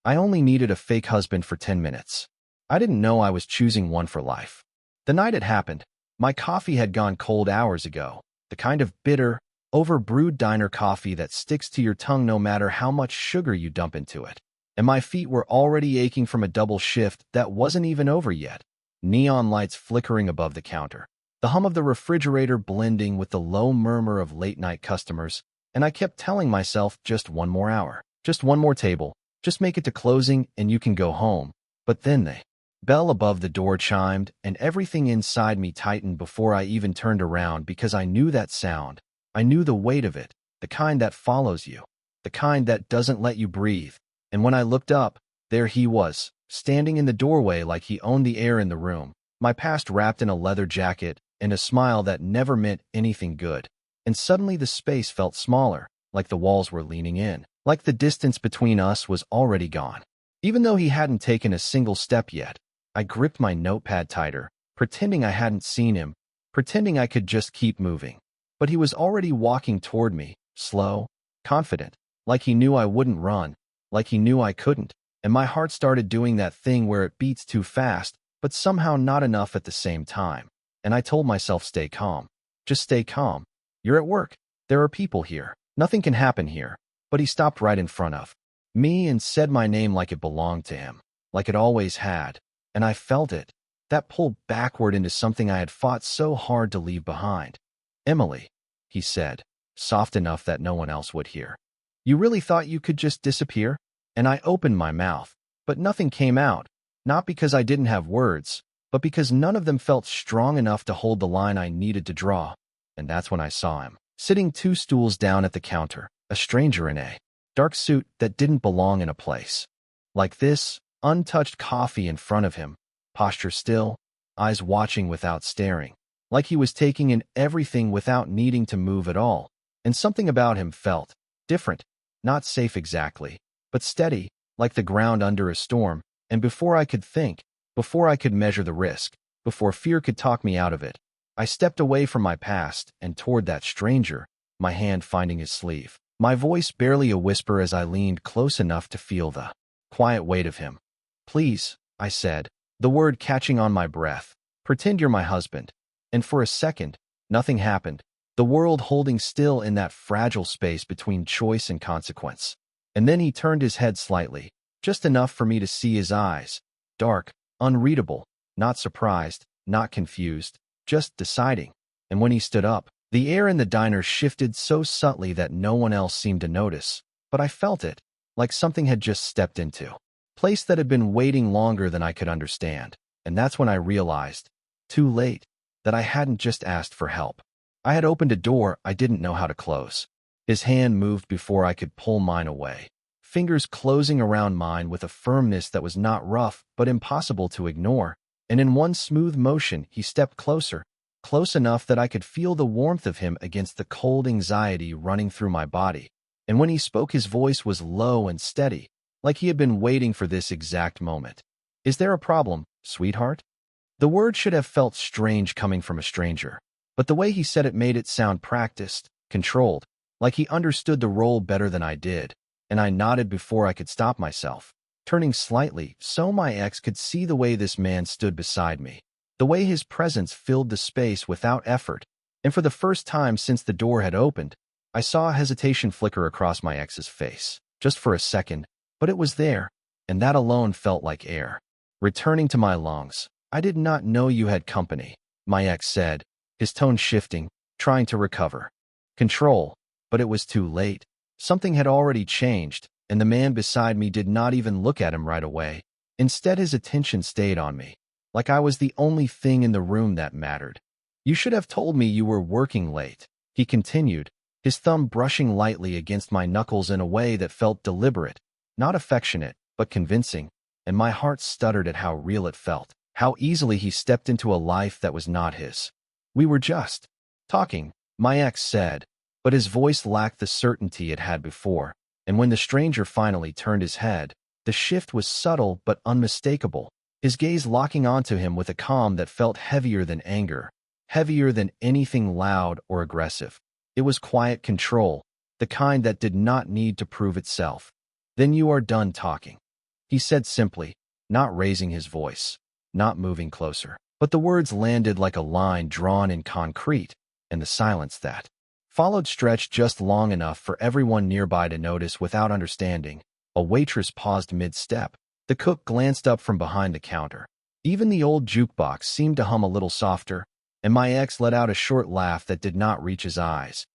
I only needed a fake husband for 10 minutes. I didn't know I was choosing one for life. The night it happened, my coffee had gone cold hours ago, the kind of bitter, overbrewed diner coffee that sticks to your tongue no matter how much sugar you dump into it. And my feet were already aching from a double shift that wasn't even over yet. Neon lights flickering above the counter, the hum of the refrigerator blending with the low murmur of late-night customers, and I kept telling myself just one more hour, just one more table, just make it to closing and you can go home. But then the bell above the door chimed, and everything inside me tightened before I even turned around because I knew that sound. I knew the weight of it, the kind that follows you, the kind that doesn't let you breathe. And when I looked up, there he was, standing in the doorway like he owned the air in the room, my past wrapped in a leather jacket and a smile that never meant anything good. And suddenly the space felt smaller, like the walls were leaning in, like the distance between us was already gone. Even though he hadn't taken a single step yet, I gripped my notepad tighter, pretending I hadn't seen him, pretending I could just keep moving. But he was already walking toward me, slow, confident, like he knew I wouldn't run, like he knew I couldn't, and my heart started doing that thing where it beats too fast, but somehow not enough at the same time. And I told myself, stay calm. Just stay calm. You're at work. There are people here. Nothing can happen here. But he stopped right in front of me and said my name like it belonged to him, like it always had. And I felt it, that pull backward into something I had fought so hard to leave behind. Emily, he said, soft enough that no one else would hear. You really thought you could just disappear? And I opened my mouth, but nothing came out, not because I didn't have words, but because none of them felt strong enough to hold the line I needed to draw. And that's when I saw him, sitting 2 stools down at the counter, a stranger in a dark suit that didn't belong in a place like this, untouched coffee in front of him, posture still, eyes watching without staring, like he was taking in everything without needing to move at all. And something about him felt different, not safe exactly, but steady, like the ground under a storm. And before I could think, before I could measure the risk, before fear could talk me out of it, I stepped away from my past and toward that stranger, my hand finding his sleeve, my voice barely a whisper as I leaned close enough to feel the quiet weight of him. Please, I said, the word catching on my breath, pretend you're my husband. And for a second, nothing happened, the world holding still in that fragile space between choice and consequence. And then he turned his head slightly, just enough for me to see his eyes, dark, unreadable, not surprised, not confused, just deciding. And when he stood up, the air in the diner shifted so subtly that no one else seemed to notice, but I felt it, like something had just stepped into place that had been waiting longer than I could understand. And that's when I realized, too late, that I hadn't just asked for help. I had opened a door I didn't know how to close. His hand moved before I could pull mine away, fingers closing around mine with a firmness that was not rough but impossible to ignore. And in one smooth motion, he stepped closer, close enough that I could feel the warmth of him against the cold anxiety running through my body. And when he spoke, his voice was low and steady, like he had been waiting for this exact moment. Is there a problem, sweetheart? The word should have felt strange coming from a stranger, but the way he said it made it sound practiced, controlled, like he understood the role better than I did. And I nodded before I could stop myself, turning slightly so my ex could see the way this man stood beside me, the way his presence filled the space without effort. And for the first time since the door had opened, I saw hesitation flicker across my ex's face, just for a second, but it was there, and that alone felt like air returning to my lungs. I did not know you had company, my ex said, his tone shifting, trying to recover control, but it was too late. Something had already changed, and the man beside me did not even look at him right away. Instead, his attention stayed on me, like I was the only thing in the room that mattered. You should have told me you were working late, he continued, his thumb brushing lightly against my knuckles in a way that felt deliberate, not affectionate, but convincing, and my heart stuttered at how real it felt, how easily he stepped into a life that was not his. We were just talking, my ex said, but his voice lacked the certainty it had before, and when the stranger finally turned his head, the shift was subtle but unmistakable, his gaze locking onto him with a calm that felt heavier than anger, heavier than anything loud or aggressive. It was quiet control, the kind that did not need to prove itself. Then you are done talking. he said simply, not raising his voice, not moving closer. But the words landed like a line drawn in concrete, and the silence that followed stretched just long enough for everyone nearby to notice without understanding. A waitress paused mid-step. The cook glanced up from behind the counter. Even the old jukebox seemed to hum a little softer, and my ex let out a short laugh that did not reach his eyes.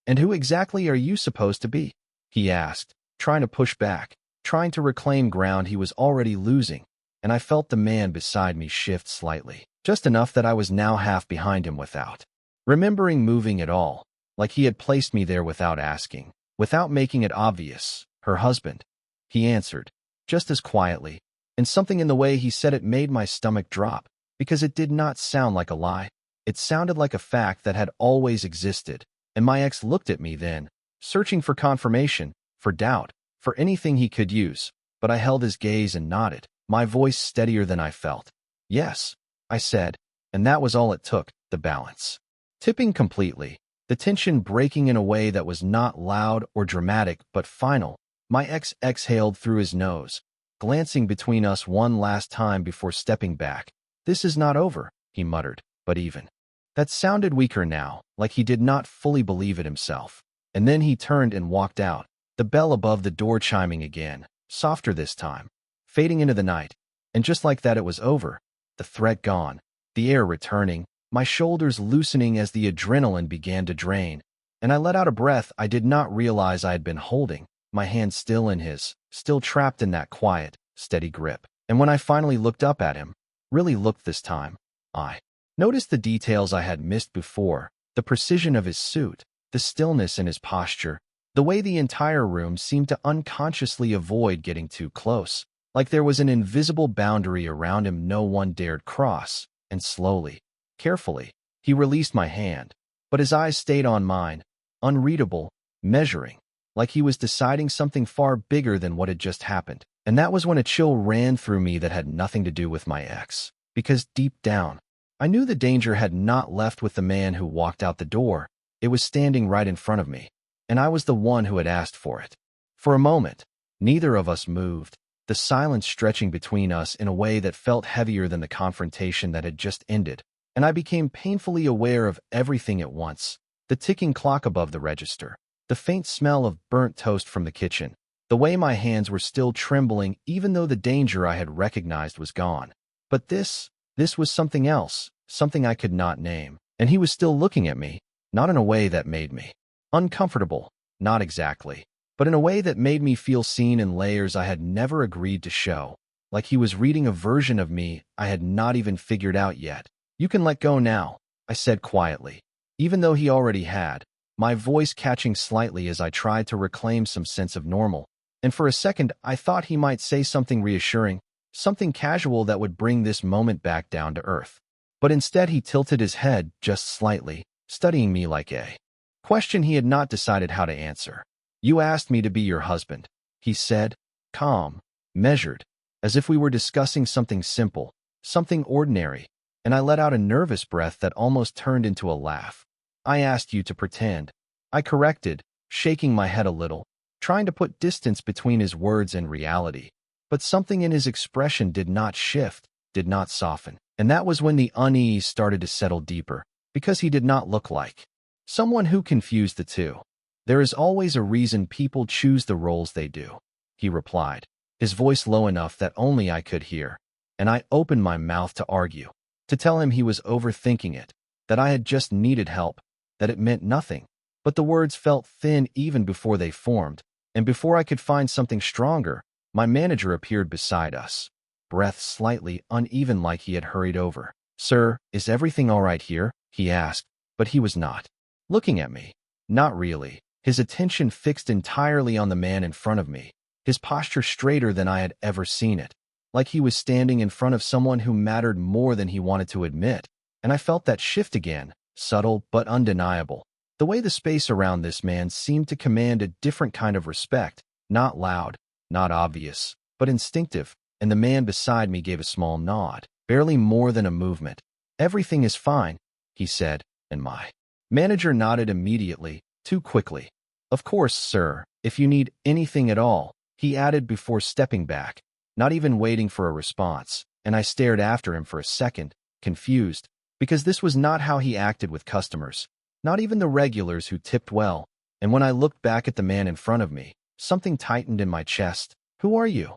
"And who exactly are you supposed to be?" he asked, trying to push back, trying to reclaim ground he was already losing, and I felt the man beside me shift slightly, just enough that I was now half behind him without remembering moving at all, like he had placed me there without asking, without making it obvious. "Her husband," he answered, just as quietly, and something in the way he said it made my stomach drop, because it did not sound like a lie. It sounded like a fact that had always existed, and my ex looked at me then, searching for confirmation, for doubt, for anything he could use, but I held his gaze and nodded, my voice steadier than I felt. "Yes," I said, and that was all it took, the balance tipping completely, the tension breaking in a way that was not loud or dramatic but final. My ex exhaled through his nose, glancing between us one last time before stepping back. "This is not over," he muttered, but even that sounded weaker now, like he did not fully believe it himself. And then he turned and walked out, the bell above the door chiming again, softer this time, fading into the night. And just like that it was over, the threat gone, the air returning, my shoulders loosening as the adrenaline began to drain, and I let out a breath I did not realize I had been holding, my hand still in his, still trapped in that quiet, steady grip. And when I finally looked up at him, really looked this time, I noticed the details I had missed before, the precision of his suit, the stillness in his posture, the way the entire room seemed to unconsciously avoid getting too close, like there was an invisible boundary around him no one dared cross. And slowly, carefully, he released my hand, but his eyes stayed on mine, unreadable, measuring, like he was deciding something far bigger than what had just happened. And that was when a chill ran through me that had nothing to do with my ex, because deep down, I knew the danger had not left with the man who walked out the door. It was standing right in front of me, and I was the one who had asked for it. For a moment, neither of us moved, the silence stretching between us in a way that felt heavier than the confrontation that had just ended, and I became painfully aware of everything at once: the ticking clock above the register, the faint smell of burnt toast from the kitchen, the way my hands were still trembling even though the danger I had recognized was gone. But this was something else, something I could not name, and he was still looking at me, not in a way that made me uncomfortable, not exactly, but in a way that made me feel seen in layers I had never agreed to show, like he was reading a version of me I had not even figured out yet. "You can let go now," I said quietly, even though he already had, my voice catching slightly as I tried to reclaim some sense of normal. And for a second, I thought he might say something reassuring, something casual that would bring this moment back down to earth. But instead he tilted his head just slightly, studying me like a question he had not decided how to answer. "You asked me to be your husband," he said, calm, measured, as if we were discussing something simple, something ordinary, and I let out a nervous breath that almost turned into a laugh. "I asked you to pretend," I corrected, shaking my head a little, trying to put distance between his words and reality. But something in his expression did not shift, did not soften, and that was when the unease started to settle deeper, because he did not look like someone who confused the two. "There is always a reason people choose the roles they do," he replied, his voice low enough that only I could hear, and I opened my mouth to argue, to tell him he was overthinking it, that I had just needed help, that it meant nothing. But the words felt thin even before they formed, and before I could find something stronger, my manager appeared beside us, breath slightly uneven like he had hurried over. "Sir, is everything all right here?" he asked, but he was not looking at me. Not really. His attention fixed entirely on the man in front of me, his posture straighter than I had ever seen it, like he was standing in front of someone who mattered more than he wanted to admit. And I felt that shift again, subtle but undeniable. The way the space around this man seemed to command a different kind of respect, not loud, not obvious, but instinctive, and the man beside me gave a small nod, barely more than a movement. "Everything is fine," he said, and my manager nodded immediately, too quickly. "Of course, sir, if you need anything at all," he added before stepping back, not even waiting for a response, and I stared after him for a second, confused, because this was not how he acted with customers, not even the regulars who tipped well. And when I looked back at the man in front of me, something tightened in my chest. "Who are you?"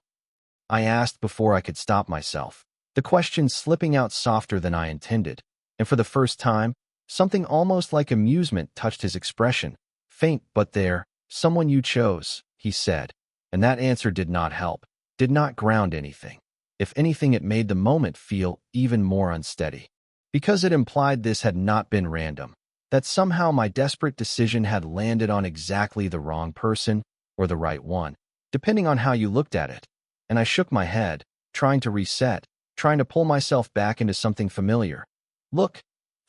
I asked before I could stop myself, the question slipping out softer than I intended, and for the first time, something almost like amusement touched his expression. "Faint, but there, someone you chose," he said, and that answer did not help, did not ground anything. If anything, it made the moment feel even more unsteady, because it implied this had not been random, that somehow my desperate decision had landed on exactly the wrong person, or the right one, depending on how you looked at it. And I shook my head, trying to reset, trying to pull myself back into something familiar. "Look,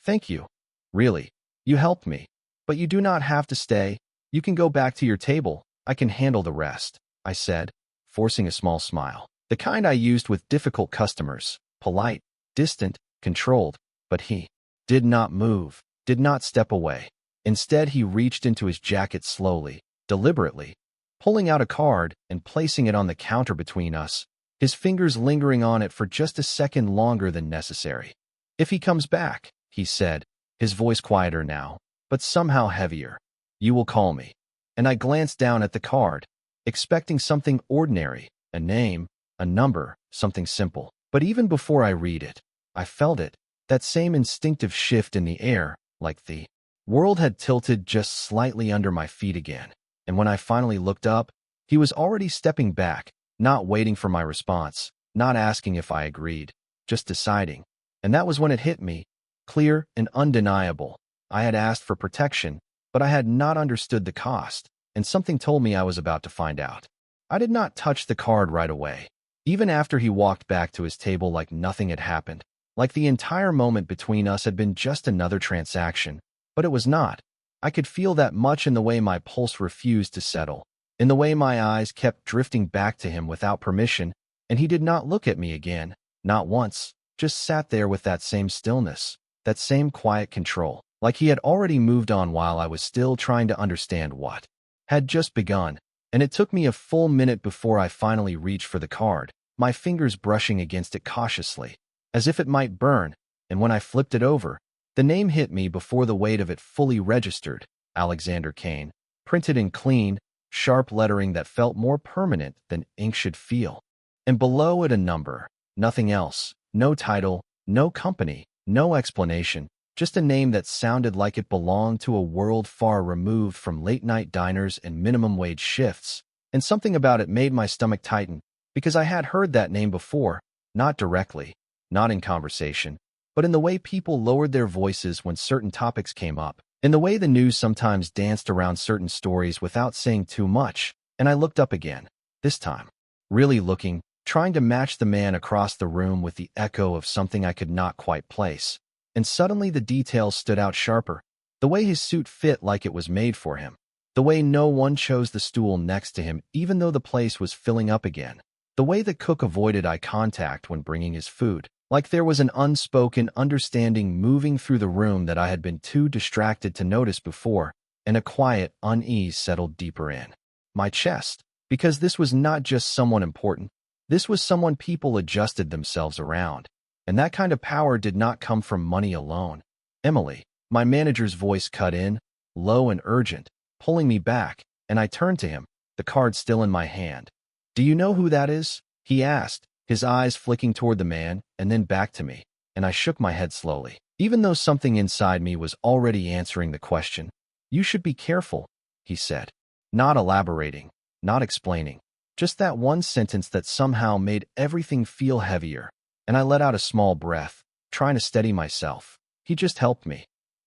thank you. Really, you helped me. But you do not have to stay. You can go back to your table. I can handle the rest," I said, forcing a small smile. The kind I used with difficult customers, polite, distant, controlled, but he did not move, did not step away. Instead, he reached into his jacket slowly, deliberately, pulling out a card and placing it on the counter between us, his fingers lingering on it for just a second longer than necessary. "If he comes back," he said, his voice quieter now, but somehow heavier, "you will call me." And I glanced down at the card, expecting something ordinary, a name, a number, something simple. But even before I read it, I felt it, that same instinctive shift in the air, like the world had tilted just slightly under my feet again. And when I finally looked up, he was already stepping back, not waiting for my response, not asking if I agreed, just deciding. And that was when it hit me, clear and undeniable. I had asked for protection, but I had not understood the cost, and something told me I was about to find out. I did not touch the card right away, even after he walked back to his table like nothing had happened, like the entire moment between us had been just another transaction. But it was not. I could feel that much in the way my pulse refused to settle, in the way my eyes kept drifting back to him without permission, and he did not look at me again, not once, just sat there with that same stillness, that same quiet control, like he had already moved on while I was still trying to understand what had just begun. And it took me a full minute before I finally reached for the card, my fingers brushing against it cautiously, as if it might burn, and when I flipped it over, the name hit me before the weight of it fully registered, Alexander Kane, printed in clean, sharp lettering that felt more permanent than ink should feel. And below it a number, nothing else, no title, no company, no explanation, just a name that sounded like it belonged to a world far removed from late-night diners and minimum-wage shifts. And something about it made my stomach tighten, because I had heard that name before, not directly, not in conversation, but in the way people lowered their voices when certain topics came up, in the way the news sometimes danced around certain stories without saying too much. And I looked up again, this time, really looking, trying to match the man across the room with the echo of something I could not quite place. And suddenly the details stood out sharper, the way his suit fit like it was made for him, the way no one chose the stool next to him even though the place was filling up again, the way the cook avoided eye contact when bringing his food, like there was an unspoken understanding moving through the room that I had been too distracted to notice before, and a quiet unease settled deeper in my chest, because this was not just someone important, this was someone people adjusted themselves around. And that kind of power did not come from money alone. "Emily," my manager's voice cut in, low and urgent, pulling me back, and I turned to him, the card still in my hand. "Do you know who that is?" he asked, his eyes flicking toward the man and then back to me, and I shook my head slowly, even though something inside me was already answering the question. "You should be careful," he said, not elaborating, not explaining, just that one sentence that somehow made everything feel heavier. And I let out a small breath, trying to steady myself. "He just helped me,"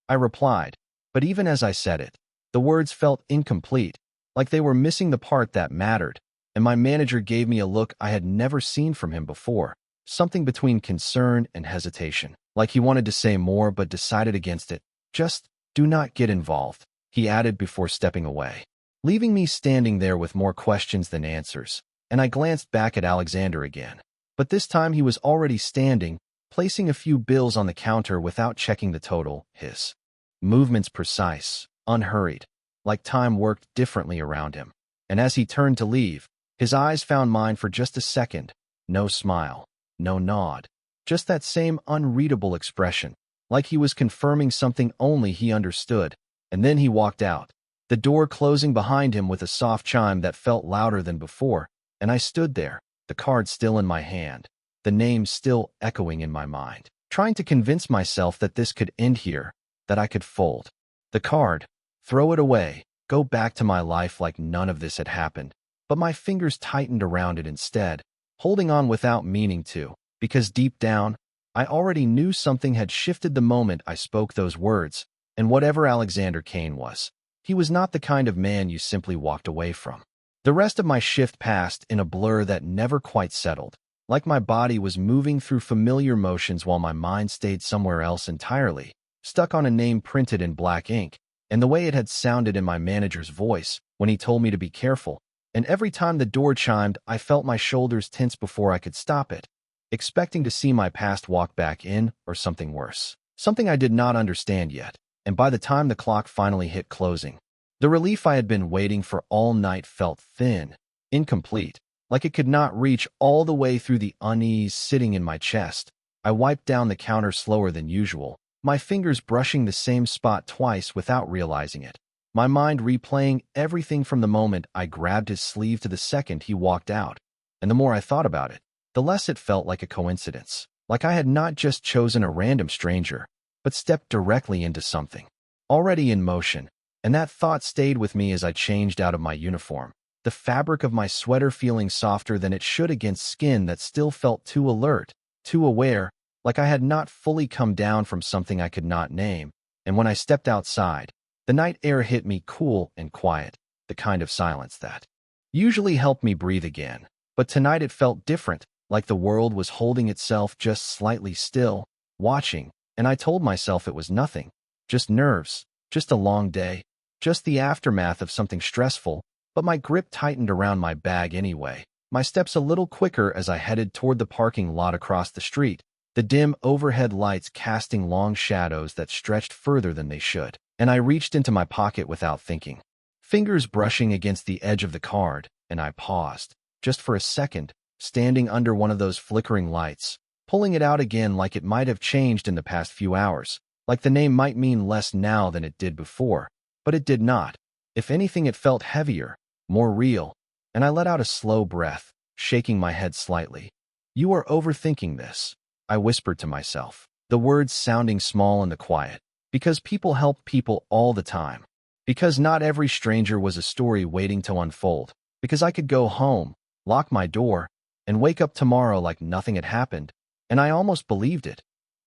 I replied, but even as I said it, the words felt incomplete, like they were missing the part that mattered, and my manager gave me a look I had never seen from him before, something between concern and hesitation, like he wanted to say more but decided against it. "Just do not get involved," he added before stepping away, leaving me standing there with more questions than answers, and I glanced back at Alexander again. But this time he was already standing, placing a few bills on the counter without checking the total, his movements precise, unhurried, like time worked differently around him. And as he turned to leave, his eyes found mine for just a second, No smile. No nod. Just that same unreadable expression, like he was confirming something only he understood. And then he walked out, the door closing behind him with a soft chime that felt louder than before, and I stood there, the card still in my hand, the name still echoing in my mind, trying to convince myself that this could end here, that I could fold the card, throw it away, go back to my life like none of this had happened. But my fingers tightened around it instead, holding on without meaning to, because deep down, I already knew something had shifted the moment I spoke those words, and whatever Alexander Kane was, he was not the kind of man you simply walked away from. The rest of my shift passed in a blur that never quite settled, like my body was moving through familiar motions while my mind stayed somewhere else entirely, stuck on a name printed in black ink, and the way it had sounded in my manager's voice when he told me to be careful. And every time the door chimed, I felt my shoulders tense before I could stop it, expecting to see my past walk back in or something worse. Something I did not understand yet, and by the time the clock finally hit closing, the relief I had been waiting for all night felt thin, incomplete, like it could not reach all the way through the unease sitting in my chest. I wiped down the counter slower than usual, my fingers brushing the same spot twice without realizing it. My mind replaying everything from the moment I grabbed his sleeve to the second he walked out. And the more I thought about it, the less it felt like a coincidence, like I had not just chosen a random stranger, but stepped directly into something already in motion. And that thought stayed with me as I changed out of my uniform, the fabric of my sweater feeling softer than it should against skin that still felt too alert, too aware, like I had not fully come down from something I could not name. And when I stepped outside, the night air hit me cool and quiet, the kind of silence that usually helped me breathe again. But tonight it felt different, like the world was holding itself just slightly still, watching, and I told myself it was nothing, just nerves, just a long day, just the aftermath of something stressful, but my grip tightened around my bag anyway, my steps a little quicker as I headed toward the parking lot across the street, the dim overhead lights casting long shadows that stretched further than they should. And I reached into my pocket without thinking, fingers brushing against the edge of the card, and I paused, just for a second, standing under one of those flickering lights, pulling it out again like it might have changed in the past few hours, like the name might mean less now than it did before, but it did not. If anything, it felt heavier, more real, and I let out a slow breath, shaking my head slightly. You are overthinking this, I whispered to myself, the words sounding small in the quiet. Because people help people all the time. Because not every stranger was a story waiting to unfold. Because I could go home, lock my door, and wake up tomorrow like nothing had happened. And I almost believed it.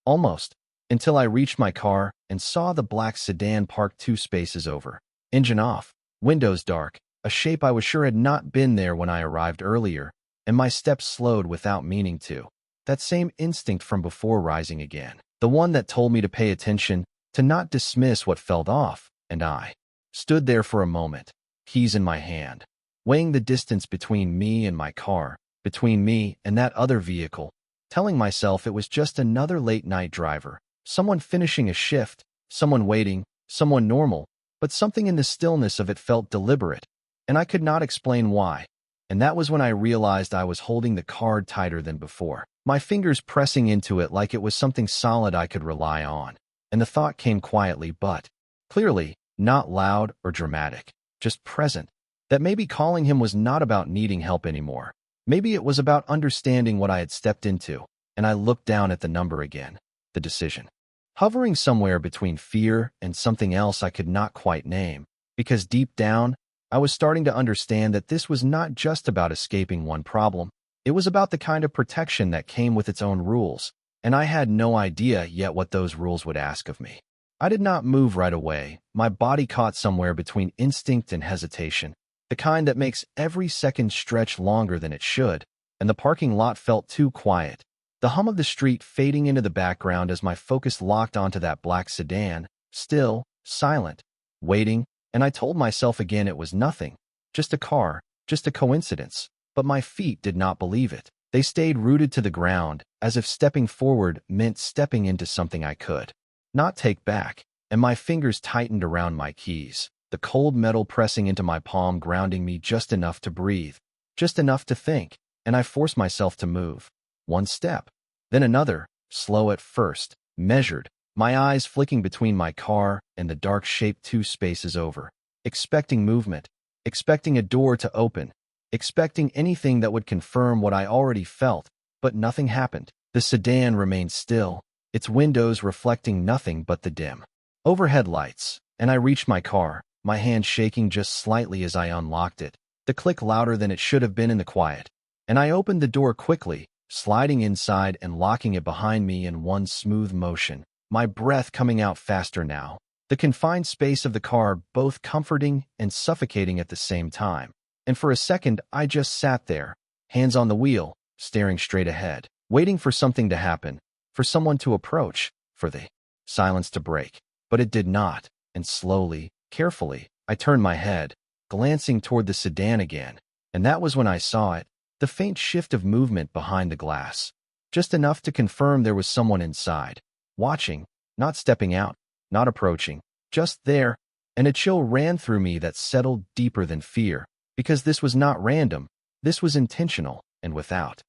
Almost. Until I reached my car and saw the black sedan parked 2 spaces over. Engine off. Windows dark. A shape I was sure had not been there when I arrived earlier. And my steps slowed without meaning to. That same instinct from before rising again. The one that told me to pay attention, to not dismiss what felt off, and I stood there for a moment, keys in my hand, weighing the distance between me and my car, between me and that other vehicle, telling myself it was just another late-night driver, someone finishing a shift, someone waiting, someone normal, but something in the stillness of it felt deliberate, and I could not explain why. And that was when I realized I was holding the card tighter than before, my fingers pressing into it like it was something solid I could rely on. And the thought came quietly but clearly, not loud or dramatic, just present, that maybe calling him was not about needing help anymore. Maybe it was about understanding what I had stepped into, and I looked down at the number again, the decision. Hovering somewhere between fear and something else I could not quite name, because deep down, I was starting to understand that this was not just about escaping one problem. It was about the kind of protection that came with its own rules. And I had no idea yet what those rules would ask of me. I did not move right away, my body caught somewhere between instinct and hesitation, the kind that makes every second stretch longer than it should, and the parking lot felt too quiet, the hum of the street fading into the background as my focus locked onto that black sedan, still, silent, waiting, and I told myself again it was nothing, just a car, just a coincidence, but my feet did not believe it. They stayed rooted to the ground, as if stepping forward meant stepping into something I could not take back, and my fingers tightened around my keys, the cold metal pressing into my palm grounding me just enough to breathe, just enough to think. and I forced myself to move. One step, then another, slow at first, measured, my eyes flicking between my car and the dark-shaped 2 spaces over, expecting movement, expecting a door to open, expecting anything that would confirm what I already felt, but nothing happened. The sedan remained still, its windows reflecting nothing but the dim overhead lights, and I reached my car, my hand shaking just slightly as I unlocked it, the click louder than it should have been in the quiet. And I opened the door quickly, sliding inside and locking it behind me in one smooth motion, my breath coming out faster now, the confined space of the car both comforting and suffocating at the same time. And for a second, I just sat there, hands on the wheel, staring straight ahead, waiting for something to happen, for someone to approach, for the silence to break. But it did not, and slowly, carefully, I turned my head, glancing toward the sedan again, and that was when I saw it, the faint shift of movement behind the glass, just enough to confirm there was someone inside, watching, not stepping out, not approaching, just there, and a chill ran through me that settled deeper than fear, because this was not random, this was intentional, and without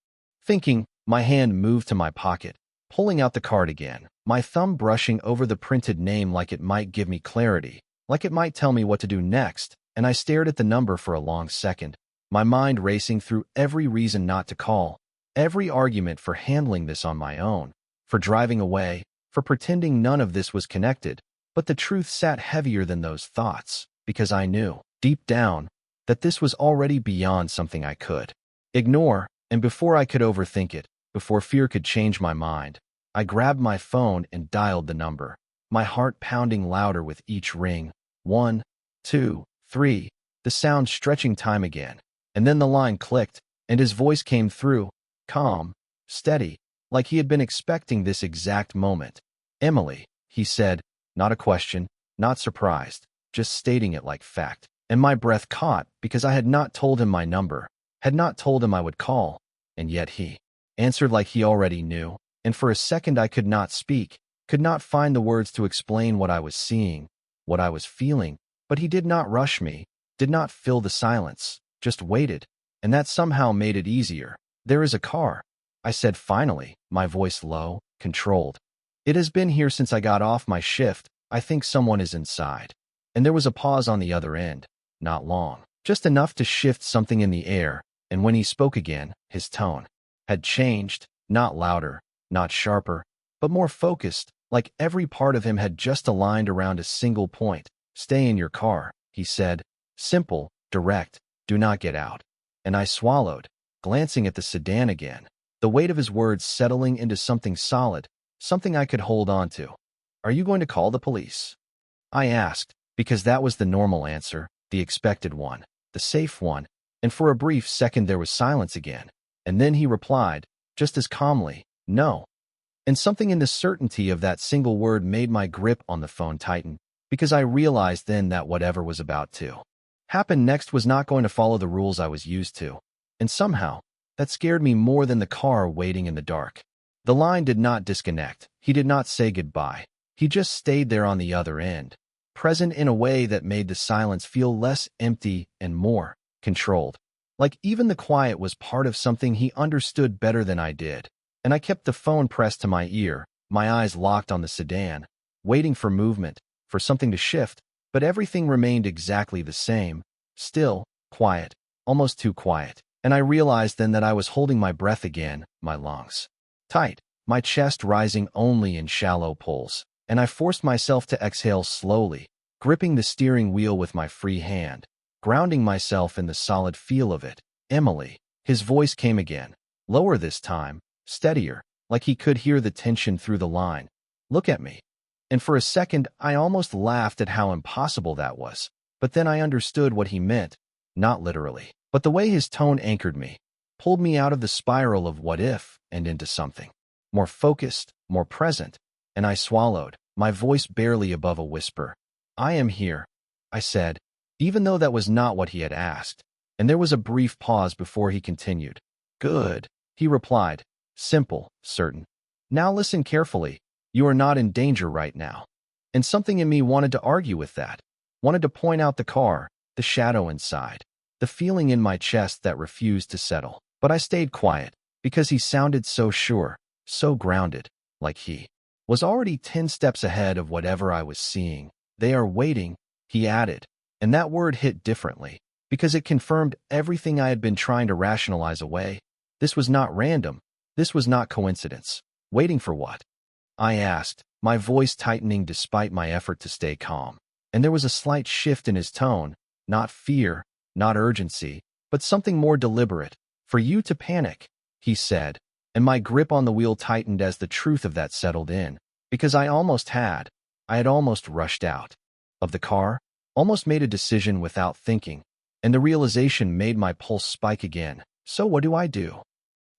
thinking, my hand moved to my pocket, pulling out the card again, my thumb brushing over the printed name like it might give me clarity, like it might tell me what to do next, and I stared at the number for a long second, my mind racing through every reason not to call, every argument for handling this on my own, for driving away, for pretending none of this was connected. But the truth sat heavier than those thoughts, because I knew, deep down, that this was already beyond something I could ignore, and before I could overthink it, before fear could change my mind, I grabbed my phone and dialed the number, my heart pounding louder with each ring. 1, 2, 3, the sound stretching time again. And then the line clicked, and his voice came through, calm, steady, like he had been expecting this exact moment. "Emily," he said, not a question, not surprised, just stating it like fact. And my breath caught because I had not told him my number, had not told him I would call, and yet he answered like he already knew, and for a second I could not speak, could not find the words to explain what I was seeing, what I was feeling, but he did not rush me, did not fill the silence, just waited, and that somehow made it easier. "There is a car," I said finally, my voice low, controlled. "It has been here since I got off my shift. I think someone is inside." And there was a pause on the other end, not long, just enough to shift something in the air, and when he spoke again, his tone had changed, not louder, not sharper, but more focused, like every part of him had just aligned around a single point. "Stay in your car," he said, simple, direct, "do not get out." And I swallowed, glancing at the sedan again, the weight of his words settling into something solid, something I could hold on to. "Are you going to call the police?" I asked, because that was the normal answer, the expected one, the safe one, and for a brief second there was silence again, and then he replied, just as calmly, "No." And something in the certainty of that single word made my grip on the phone tighten, because I realized then that whatever was about to happen next was not going to follow the rules I was used to, and somehow, that scared me more than the car waiting in the dark. The line did not disconnect, he did not say goodbye, he just stayed there on the other end, present in a way that made the silence feel less empty and more controlled, like even the quiet was part of something he understood better than I did. And I kept the phone pressed to my ear, my eyes locked on the sedan, waiting for movement, for something to shift, but everything remained exactly the same, still, quiet, almost too quiet. And I realized then that I was holding my breath again, my lungs tight, my chest rising only in shallow pulls, and I forced myself to exhale slowly, gripping the steering wheel with my free hand, grounding myself in the solid feel of it. "Emily," his voice came again, lower this time, steadier, like he could hear the tension through the line. "Look at me." And for a second, I almost laughed at how impossible that was, but then I understood what he meant, not literally, but the way his tone anchored me, pulled me out of the spiral of what if and into something more focused, more present, and I swallowed, my voice barely above a whisper. "I am here," I said, even though that was not what he had asked, and there was a brief pause before he continued. "Good," he replied, simple, certain. "Now listen carefully, you are not in danger right now." And something in me wanted to argue with that, wanted to point out the car, the shadow inside, the feeling in my chest that refused to settle. But I stayed quiet, because he sounded so sure, so grounded, like he was already 10 steps ahead of whatever I was seeing. They are waiting, he added, and that word hit differently, because it confirmed everything I had been trying to rationalize away. This was not random. This was not coincidence. Waiting for what? I asked, my voice tightening despite my effort to stay calm. And there was a slight shift in his tone, not fear, not urgency, but something more deliberate. For you to panic, he said, and my grip on the wheel tightened as the truth of that settled in, because I had almost rushed out of the car, almost made a decision without thinking, and the realization made my pulse spike again. So what do I do?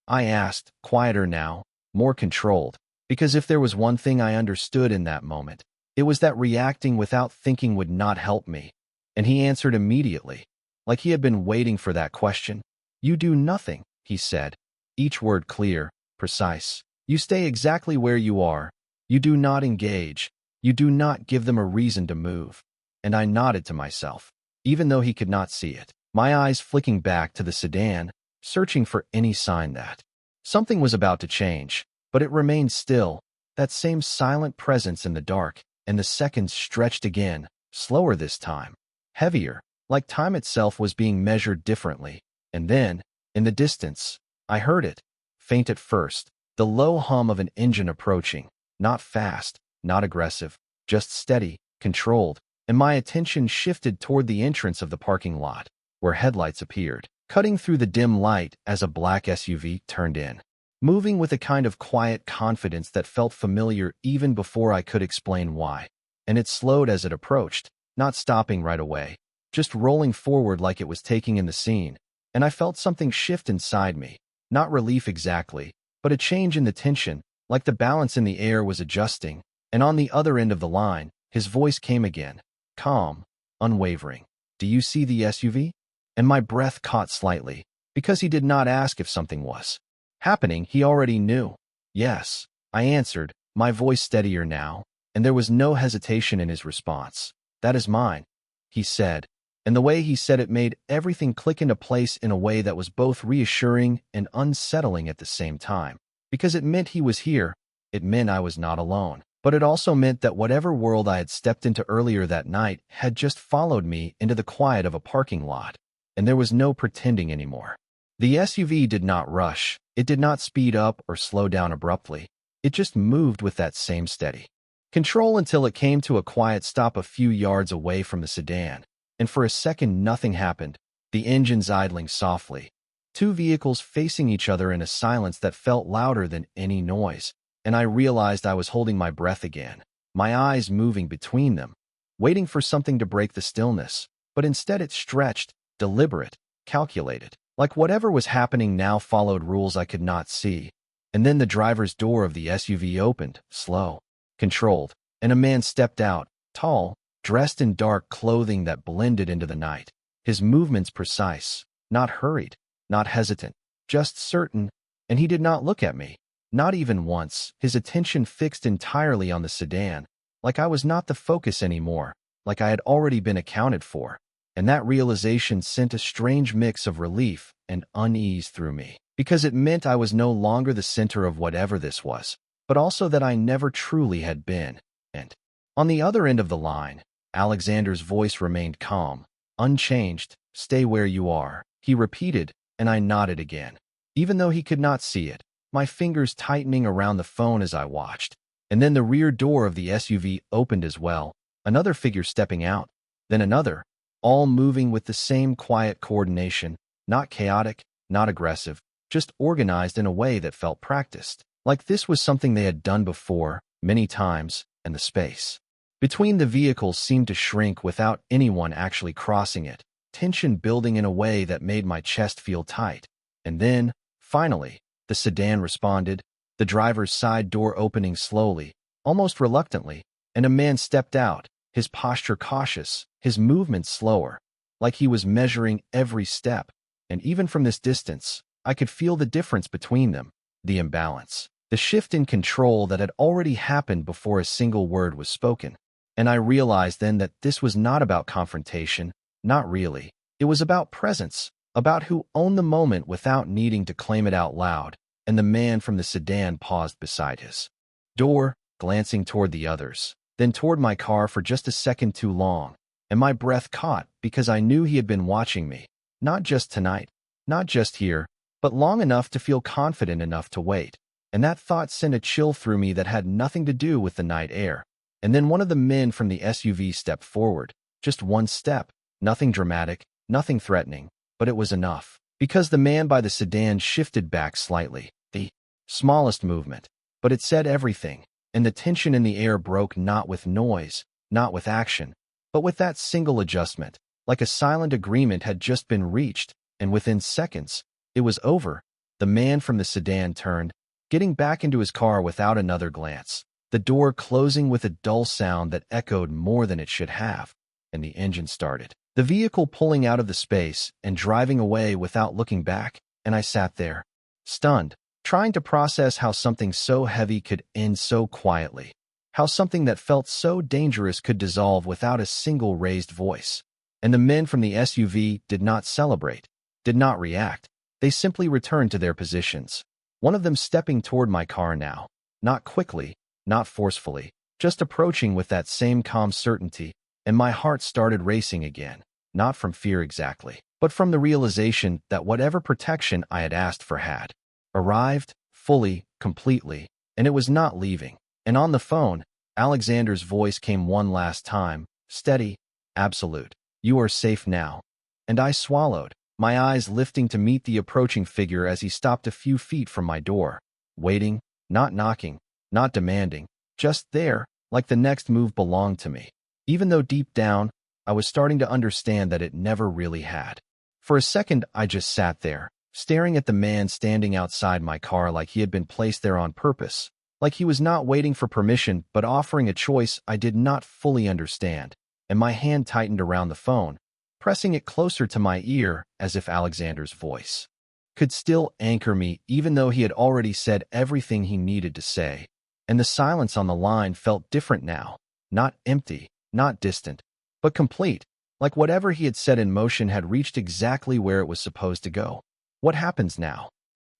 I asked, quieter now, more controlled, because if there was one thing I understood in that moment, it was that reacting without thinking would not help me. And he answered immediately, like he had been waiting for that question. You do nothing, he said, each word clear, precise. You stay exactly where you are. You do not engage. You do not give them a reason to move. And I nodded to myself, even though he could not see it, my eyes flicking back to the sedan, searching for any sign that something was about to change. But it remained still, that same silent presence in the dark, and the seconds stretched again, slower this time, heavier, like time itself was being measured differently. And then, in the distance, I heard it, faint at first, the low hum of an engine approaching, not fast, not aggressive, just steady, controlled, and my attention shifted toward the entrance of the parking lot, where headlights appeared, cutting through the dim light as a black SUV turned in, moving with a kind of quiet confidence that felt familiar even before I could explain why. And it slowed as it approached, not stopping right away, just rolling forward like it was taking in the scene. And I felt something shift inside me, not relief exactly, but a change in the tension, like the balance in the air was adjusting. And on the other end of the line, his voice came again, calm, unwavering. Do you see the SUV? And my breath caught slightly, because he did not ask if something was happening. He already knew. Yes, I answered, my voice steadier now, and there was no hesitation in his response. That is mine, he said, and the way he said it made everything click into place in a way that was both reassuring and unsettling at the same time, because it meant he was here. It meant I was not alone, but it also meant that whatever world I had stepped into earlier that night had just followed me into the quiet of a parking lot, and there was no pretending anymore. The SUV did not rush. It did not speed up or slow down abruptly. It just moved with that same steady control until it came to a quiet stop a few yards away from the sedan. And for a second nothing happened, the engines idling softly. Two vehicles facing each other in a silence that felt louder than any noise. And I realized I was holding my breath again, my eyes moving between them, waiting for something to break the stillness. But instead it stretched, deliberate, calculated. Like whatever was happening now followed rules I could not see. And then the driver's door of the SUV opened, slow, controlled, and a man stepped out, tall, dressed in dark clothing that blended into the night. His movements precise, not hurried, not hesitant, just certain, and he did not look at me, not even once, his attention fixed entirely on the sedan, like I was not the focus anymore, like I had already been accounted for. And that realization sent a strange mix of relief and unease through me, because it meant I was no longer the center of whatever this was, but also that I never truly had been. And on the other end of the line, Alexander's voice remained calm, unchanged. Stay where you are, he repeated, and I nodded again, even though he could not see it, my fingers tightening around the phone as I watched. And then the rear door of the SUV opened as well, another figure stepping out, then another, all moving with the same quiet coordination, not chaotic, not aggressive, just organized in a way that felt practiced, like this was something they had done before, many times, and the space between the vehicles seemed to shrink without anyone actually crossing it, tension building in a way that made my chest feel tight. And then, finally, the sedan responded, the driver's side door opening slowly, almost reluctantly, and a man stepped out, his posture cautious, his movements slower, like he was measuring every step. And even from this distance, I could feel the difference between them, the imbalance, the shift in control that had already happened before a single word was spoken. And I realized then that this was not about confrontation, not really. It was about presence, about who owned the moment without needing to claim it out loud, and the man from the sedan paused beside his door, glancing toward the others, then toward my car for just a second too long, and my breath caught because I knew he had been watching me, not just tonight, not just here, but long enough to feel confident enough to wait. And that thought sent a chill through me that had nothing to do with the night air. And then one of the men from the SUV stepped forward, just one step, nothing dramatic, nothing threatening, but it was enough. Because the man by the sedan shifted back slightly, the smallest movement, but it said everything, and the tension in the air broke not with noise, not with action, but with that single adjustment, like a silent agreement had just been reached, and within seconds, it was over. The man from the sedan turned, getting back into his car without another glance, the door closing with a dull sound that echoed more than it should have, and the engine started. The vehicle pulling out of the space and driving away without looking back, and I sat there, stunned, trying to process how something so heavy could end so quietly, how something that felt so dangerous could dissolve without a single raised voice. And the men from the SUV did not celebrate, did not react. They simply returned to their positions. One of them stepping toward my car now, not quickly, not forcefully, just approaching with that same calm certainty, and my heart started racing again, not from fear exactly, but from the realization that whatever protection I had asked for had arrived, fully, completely, and it was not leaving. And on the phone, Alexander's voice came one last time, steady, absolute. "You are safe now." And I swallowed, my eyes lifting to meet the approaching figure as he stopped a few feet from my door, waiting, not knocking, not demanding, just there, like the next move belonged to me. Even though deep down, I was starting to understand that it never really had. For a second, I just sat there, staring at the man standing outside my car like he had been placed there on purpose, like he was not waiting for permission but offering a choice I did not fully understand, and my hand tightened around the phone, pressing it closer to my ear as if Alexander's voice could still anchor me even though he had already said everything he needed to say. And the silence on the line felt different now, not empty, not distant, but complete, like whatever he had set in motion had reached exactly where it was supposed to go. "What happens now?"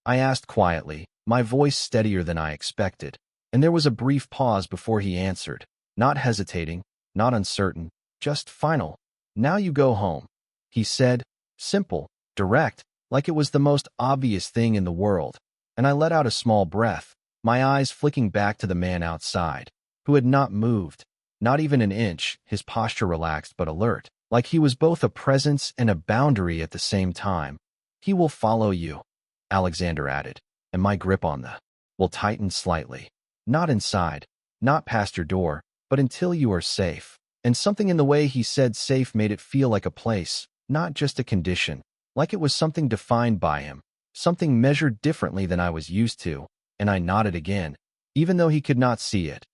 I asked quietly, my voice steadier than I expected, and there was a brief pause before he answered, not hesitating, not uncertain, just final. "Now you go home," he said, simple, direct, like it was the most obvious thing in the world, and I let out a small breath, my eyes flicking back to the man outside, who had not moved, not even an inch, his posture relaxed but alert, like he was both a presence and a boundary at the same time. "He will follow you," Alexander added, and my grip on the will tightened slightly. "Not inside, not past your door, but until you are safe." And something in the way he said safe made it feel like a place, not just a condition, like it was something defined by him, something measured differently than I was used to, and I nodded again, even though he could not see it.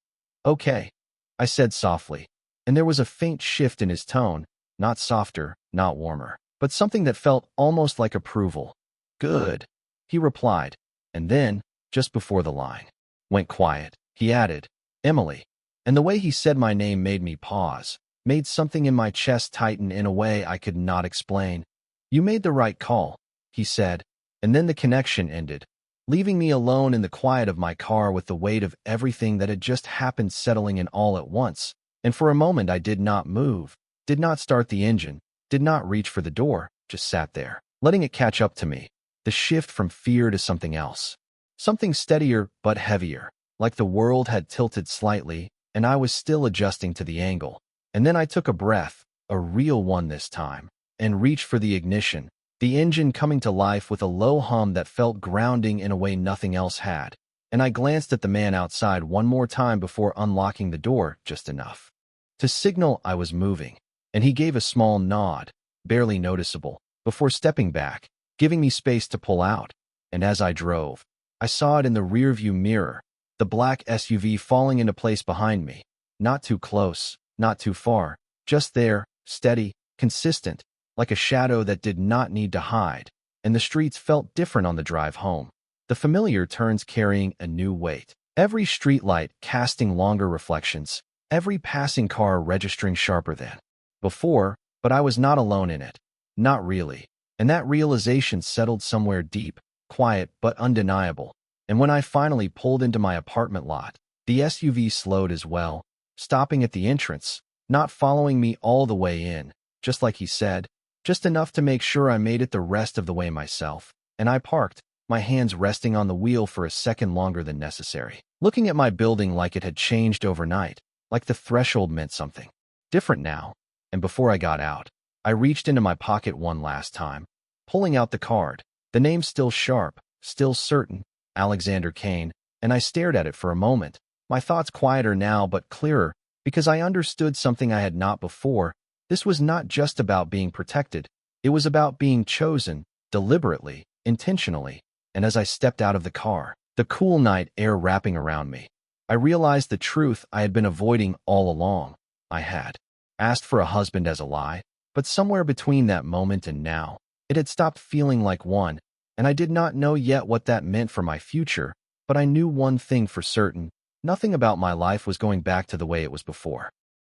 "Okay," I said softly, and there was a faint shift in his tone, not softer, not warmer, but something that felt almost like approval. "Good," he replied, and then, just before the line went quiet, he added, "Emily." And the way he said my name made me pause, made something in my chest tighten in a way I could not explain. "You made the right call," he said, and then the connection ended, leaving me alone in the quiet of my car with the weight of everything that had just happened settling in all at once. And for a moment I did not move, did not start the engine, did not reach for the door, just sat there, letting it catch up to me, the shift from fear to something else. Something steadier but heavier, like the world had tilted slightly, and I was still adjusting to the angle. And then I took a breath, a real one this time, and reached for the ignition, the engine coming to life with a low hum that felt grounding in a way nothing else had. And I glanced at the man outside one more time before unlocking the door just enough to signal I was moving, and he gave a small nod, barely noticeable, before stepping back, giving me space to pull out. And as I drove, I saw it in the rearview mirror, the black SUV falling into place behind me, not too close, not too far, just there, steady, consistent, like a shadow that did not need to hide, and the streets felt different on the drive home. The familiar turns carrying a new weight, every streetlight casting longer reflections, every passing car registering sharper than before, but I was not alone in it. Not really. And that realization settled somewhere deep, quiet, but undeniable. And when I finally pulled into my apartment lot, the SUV slowed as well, stopping at the entrance, not following me all the way in, just like he said, just enough to make sure I made it the rest of the way myself. And I parked, my hands resting on the wheel for a second longer than necessary, looking at my building like it had changed overnight, like the threshold meant something different now. And before I got out, I reached into my pocket one last time, pulling out the card, the name still sharp, still certain, Alexander Kane, and I stared at it for a moment, my thoughts quieter now but clearer, because I understood something I had not before. This was not just about being protected, it was about being chosen, deliberately, intentionally. And as I stepped out of the car, the cool night air wrapping around me, I realized the truth I had been avoiding all along. I had asked for a husband as a lie, but somewhere between that moment and now, it had stopped feeling like one, and I did not know yet what that meant for my future, but I knew one thing for certain: nothing about my life was going back to the way it was before.